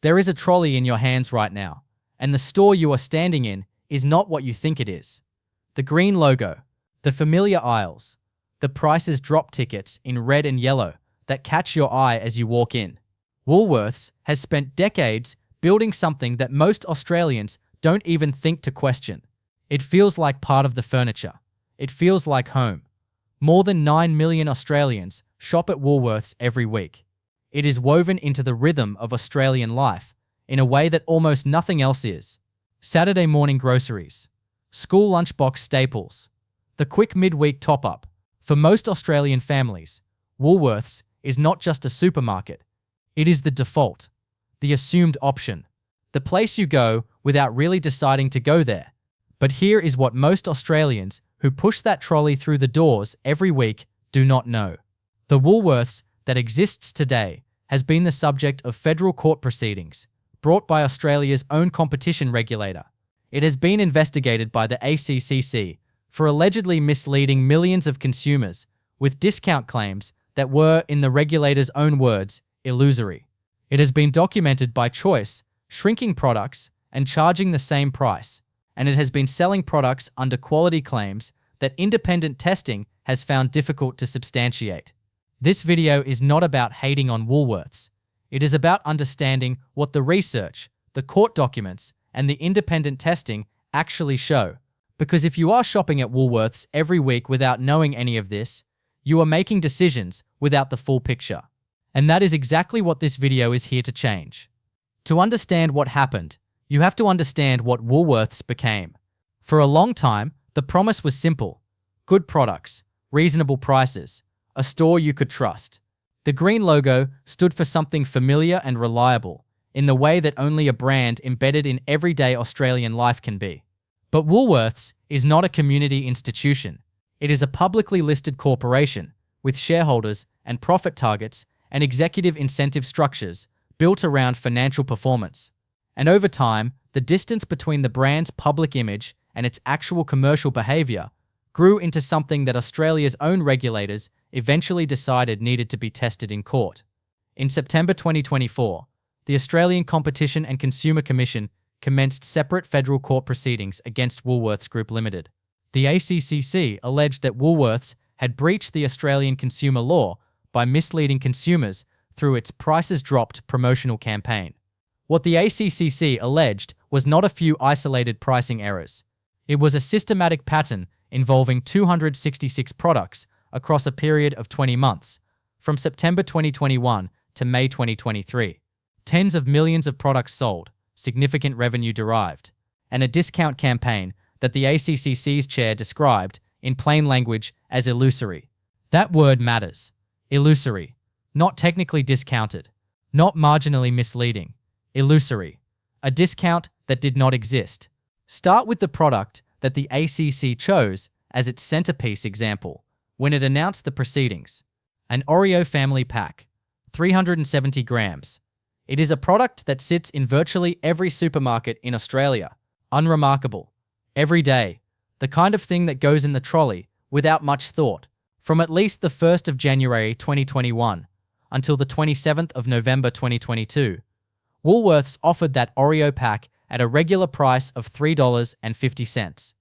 There is a trolley in your hands right now, and the store you are standing in is not what you think it is. The green logo, the familiar aisles, the prices drop tickets in red and yellow that catch your eye as you walk in. Woolworths has spent decades building something that most Australians don't even think to question. It feels like part of the furniture. It feels like home. More than 9 million Australians shop at Woolworths every week. It is woven into the rhythm of Australian life in a way that almost nothing else is. Saturday morning groceries, school lunchbox staples, the quick midweek top-up. For most Australian families, Woolworths is not just a supermarket. It is the default, the assumed option, the place you go without really deciding to go there. But here is what most Australians who push that trolley through the doors every week do not know. The Woolworths that exists today has been the subject of federal court proceedings brought by Australia's own competition regulator. It has been investigated by the ACCC for allegedly misleading millions of consumers with discount claims that were, in the regulator's own words, illusory. It has been documented by choice, shrinking products and charging the same price, and it has been selling products under quality claims that independent testing has found difficult to substantiate. This video is not about hating on Woolworths. It is about understanding what the research, the court documents, and the independent testing actually show. Because if you are shopping at Woolworths every week without knowing any of this, you are making decisions without the full picture. And that is exactly what this video is here to change. To understand what happened, you have to understand what Woolworths became. For a long time, the promise was simple: good products, reasonable prices, a store you could trust. The green logo stood for something familiar and reliable, in the way that only a brand embedded in everyday Australian life can be. But Woolworths is not a community institution. It is a publicly listed corporation with shareholders and profit targets and executive incentive structures built around financial performance. And over time, the distance between the brand's public image and its actual commercial behaviour grew into something that Australia's own regulators eventually decided needed to be tested in court. In September 2024, the Australian Competition and Consumer Commission commenced separate federal court proceedings against Woolworths Group Limited. The ACCC alleged that Woolworths had breached the Australian consumer law by misleading consumers through its Prices Dropped promotional campaign. What the ACCC alleged was not a few isolated pricing errors. It was a systematic pattern involving 266 products across a period of 20 months, from September 2021 to May 2023. Tens of millions of products sold, significant revenue derived, and a discount campaign that the ACCC's chair described in plain language as illusory. That word matters. Illusory. Not technically discounted. Not marginally misleading. Illusory. A discount that did not exist. Start with the product that the ACC chose as its centerpiece example when it announced the proceedings. An Oreo family pack, 370 grams. It is a product that sits in virtually every supermarket in Australia. Unremarkable. Every day. The kind of thing that goes in the trolley without much thought. From at least the 1st of January 2021 until the 27th of November 2022, Woolworths offered that Oreo pack at a regular price of $3.50.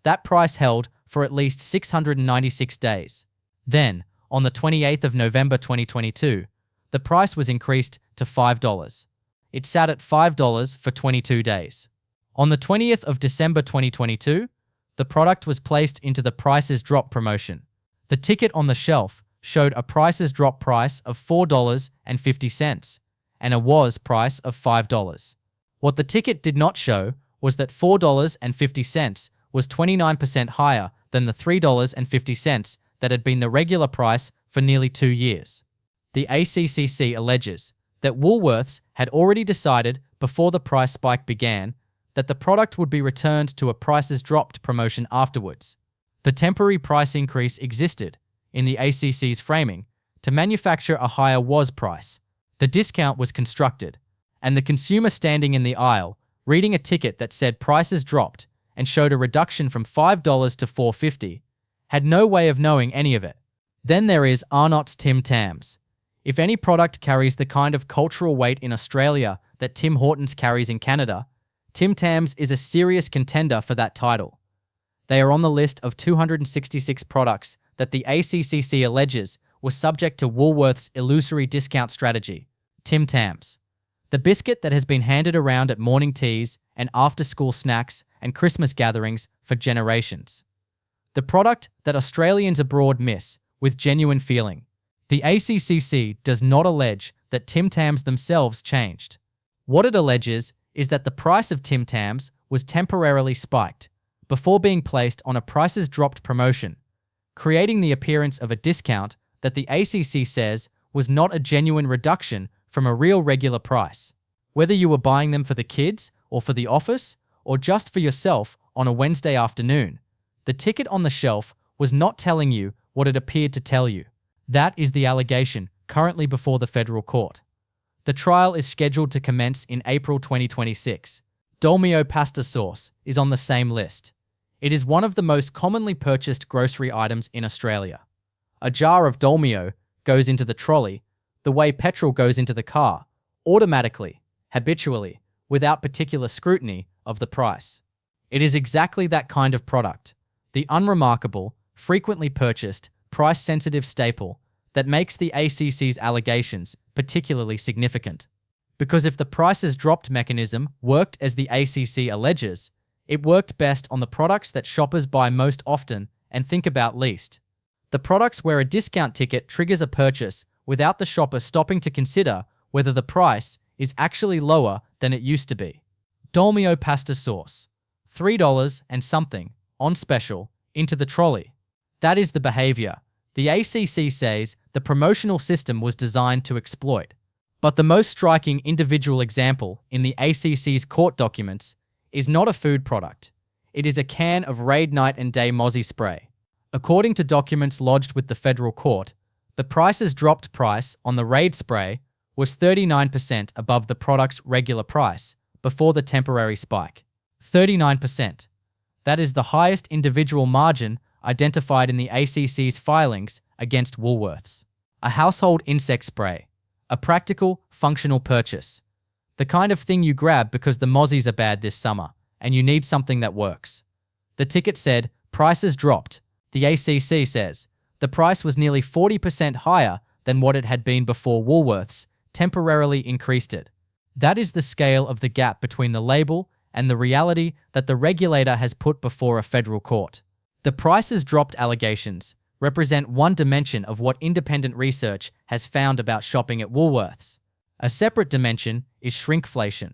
That price held for at least 696 days. Then, on the 28th of November 2022, the price was increased to $5. It sat at $5 for 22 days. On the 20th of December 2022, the product was placed into the Prices Drop promotion. The ticket on the shelf showed a Prices Drop price of $4.50 and a was price of $5. What the ticket did not show was that $4.50 was 29% higher than the $3.50 that had been the regular price for nearly 2 years. The ACCC alleges that Woolworths had already decided before the price spike began that the product would be returned to a Prices Dropped promotion afterwards. The temporary price increase existed, in the ACC's framing, to manufacture a higher was price. The discount was constructed, and the consumer standing in the aisle, reading a ticket that said Prices Dropped and showed a reduction from $5 to $4.50, had no way of knowing any of it. Then there is Arnott's Tim Tams. If any product carries the kind of cultural weight in Australia that Tim Hortons carries in Canada, Tim Tams is a serious contender for that title. They are on the list of 266 products that the ACCC alleges were subject to Woolworths' illusory discount strategy. Tim Tams, the biscuit that has been handed around at morning teas and after-school snacks and Christmas gatherings for generations. The product that Australians abroad miss with genuine feeling. The ACCC does not allege that Tim Tams themselves changed. What it alleges is that the price of Tim Tams was temporarily spiked before being placed on a prices dropped promotion, creating the appearance of a discount that the ACC says was not a genuine reduction from a real regular price. Whether you were buying them for the kids or for the office or just for yourself on a Wednesday afternoon, the ticket on the shelf was not telling you what it appeared to tell you. That is the allegation currently before the federal court. The trial is scheduled to commence in April 2026. Dolmio pasta sauce is on the same list. It is one of the most commonly purchased grocery items in Australia. A jar of Dolmio goes into the trolley the way petrol goes into the car, automatically, habitually, without particular scrutiny of the price. It is exactly that kind of product, the unremarkable, frequently purchased, price-sensitive staple that makes the ACC's allegations particularly significant. Because if the prices dropped mechanism worked as the ACC alleges, it worked best on the products that shoppers buy most often and think about least. The products where a discount ticket triggers a purchase without the shopper stopping to consider whether the price is actually lower than it used to be. Dolmio pasta sauce, $3 and something, on special, into the trolley. That is the behavior the ACC says the promotional system was designed to exploit. But the most striking individual example in the ACC's court documents is not a food product. It is a can of Raid Night and Day Mozzie spray. According to documents lodged with the federal court, the prices dropped price on the Raid spray was 39% above the product's regular price before the temporary spike. 39%. That is the highest individual margin identified in the ACC's filings against Woolworths. A household insect spray. A practical, functional purchase. The kind of thing you grab because the mozzies are bad this summer and you need something that works. The ticket said, prices dropped. The ACC says, the price was nearly 40% higher than what it had been before Woolworths temporarily increased it. That is the scale of the gap between the label and the reality that the regulator has put before a federal court. The prices dropped allegations represent one dimension of what independent research has found about shopping at Woolworths. A separate dimension is shrinkflation.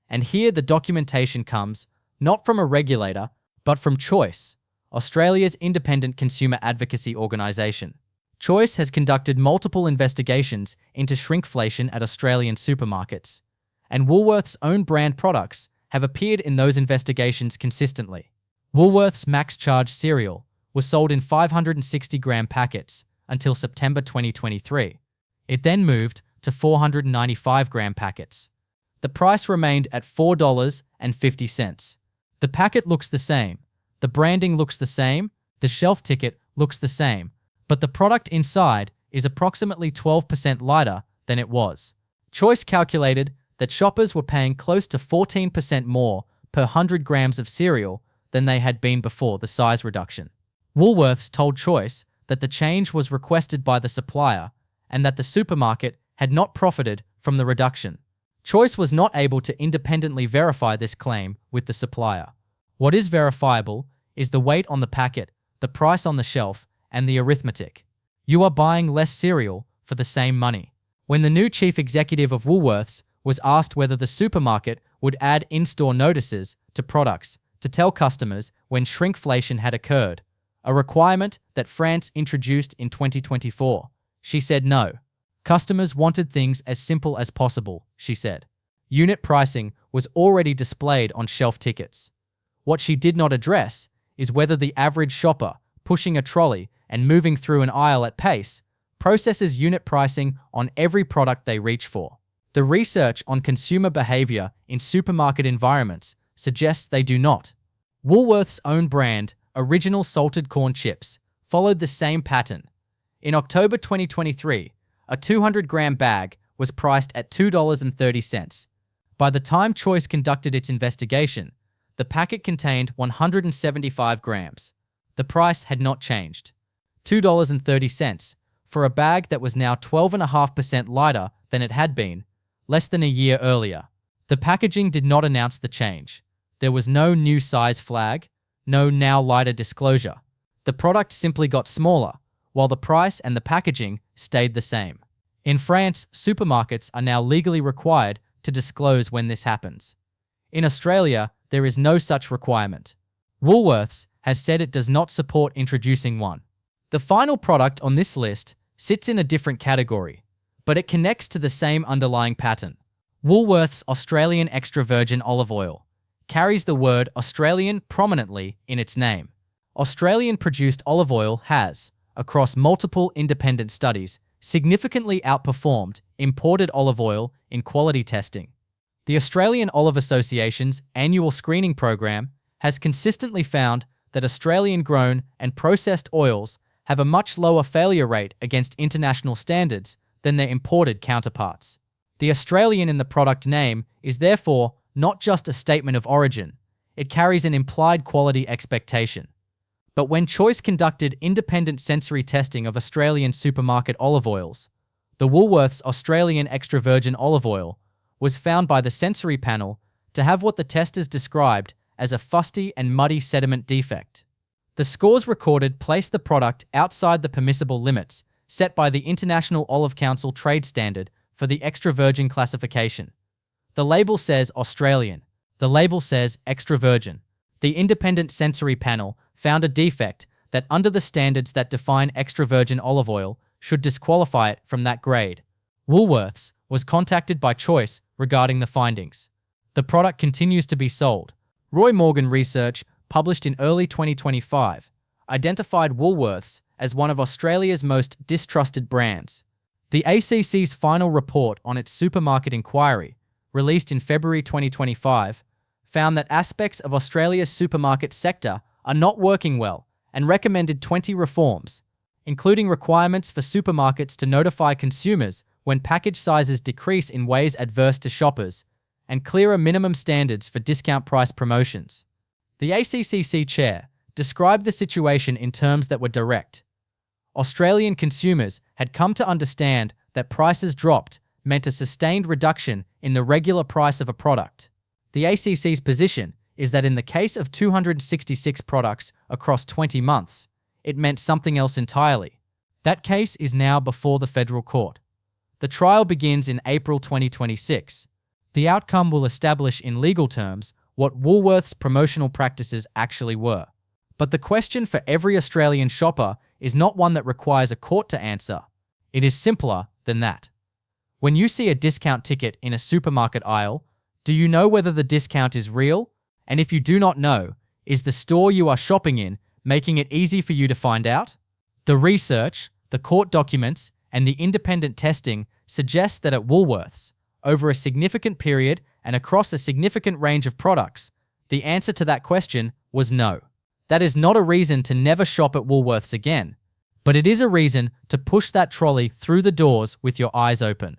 And here the documentation comes not from a regulator, but from Choice, Australia's independent consumer advocacy organisation. Choice has conducted multiple investigations into shrinkflation at Australian supermarkets, and Woolworths' own brand products have appeared in those investigations consistently. Woolworths' Max Charge cereal was sold in 560-gram packets until September 2023. It then moved to 495-gram packets. The price remained at $4.50. The packet looks the same, the branding looks the same, the shelf ticket looks the same, but the product inside is approximately 12% lighter than it was. Choice calculated that shoppers were paying close to 14% more per 100 grams of cereal than they had been before the size reduction. Woolworths told Choice that the change was requested by the supplier and that the supermarket had not profited from the reduction. Choice was not able to independently verify this claim with the supplier. What is verifiable is the weight on the packet, the price on the shelf, and the arithmetic. You are buying less cereal for the same money. When the new chief executive of Woolworths was asked whether the supermarket would add in-store notices to products to tell customers when shrinkflation had occurred, a requirement that France introduced in 2024, she said no. Customers wanted things as simple as possible, she said. Unit pricing was already displayed on shelf tickets. What she did not address is whether the average shopper pushing a trolley and moving through an aisle at pace processes unit pricing on every product they reach for. The research on consumer behavior in supermarket environments suggests they do not. Woolworth's own brand, Original Salted Corn Chips, followed the same pattern. In October 2023, a 200-gram bag was priced at $2.30. By the time Choice conducted its investigation, the packet contained 175 grams. The price had not changed. $2.30 for a bag that was now 12.5% lighter than it had been, less than a year earlier. The packaging did not announce the change. There was no new size flag, no now lighter disclosure. The product simply got smaller, while the price and the packaging stayed the same. In France, supermarkets are now legally required to disclose when this happens. In Australia, there is no such requirement. Woolworths has said it does not support introducing one. The final product on this list sits in a different category, but it connects to the same underlying pattern. Woolworths Australian Extra Virgin Olive Oil carries the word Australian prominently in its name. Australian-produced olive oil has, across multiple independent studies, significantly outperformed imported olive oil in quality testing. The Australian Olive Association's annual screening program has consistently found that Australian-grown and processed oils have a much lower failure rate against international standards than their imported counterparts. The Australian in the product name is therefore not just a statement of origin, it carries an implied quality expectation. But when Choice conducted independent sensory testing of Australian supermarket olive oils, the Woolworths Australian Extra Virgin Olive Oil was found by the sensory panel to have what the testers described as a fusty and muddy sediment defect. The scores recorded placed the product outside the permissible limits set by the International Olive Council trade standard for the extra virgin classification. The label says Australian. The label says extra virgin. The independent sensory panel found a defect that, under the standards that define extra virgin olive oil, should disqualify it from that grade. Woolworths was contacted by Choice regarding the findings. The product continues to be sold. Roy Morgan research, published in early 2025, identified Woolworths as one of Australia's most distrusted brands. The ACCC's final report on its supermarket inquiry, released in February 2025, found that aspects of Australia's supermarket sector are not working well and recommended 20 reforms, including requirements for supermarkets to notify consumers when package sizes decrease in ways adverse to shoppers, and clearer minimum standards for discount price promotions. The ACCC chair described the situation in terms that were direct. Australian consumers had come to understand that prices dropped meant a sustained reduction in the regular price of a product. The ACCC's position is that in the case of 266 products across 20 months, it meant something else entirely. That case is now before the federal court. The trial begins in April 2026. The outcome will establish in legal terms what Woolworths' promotional practices actually were. But the question for every Australian shopper is not one that requires a court to answer. It is simpler than that. When you see a discount ticket in a supermarket aisle, do you know whether the discount is real? And if you do not know, is the store you are shopping in making it easy for you to find out? The research, the court documents, and the independent testing suggest that at Woolworths, over a significant period and across a significant range of products, the answer to that question was no. That is not a reason to never shop at Woolworths again, but it is a reason to push that trolley through the doors with your eyes open.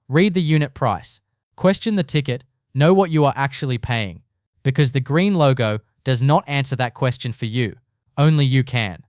Read the unit price, question the ticket, know what you are actually paying, because the green logo does not answer that question for you. Only you can.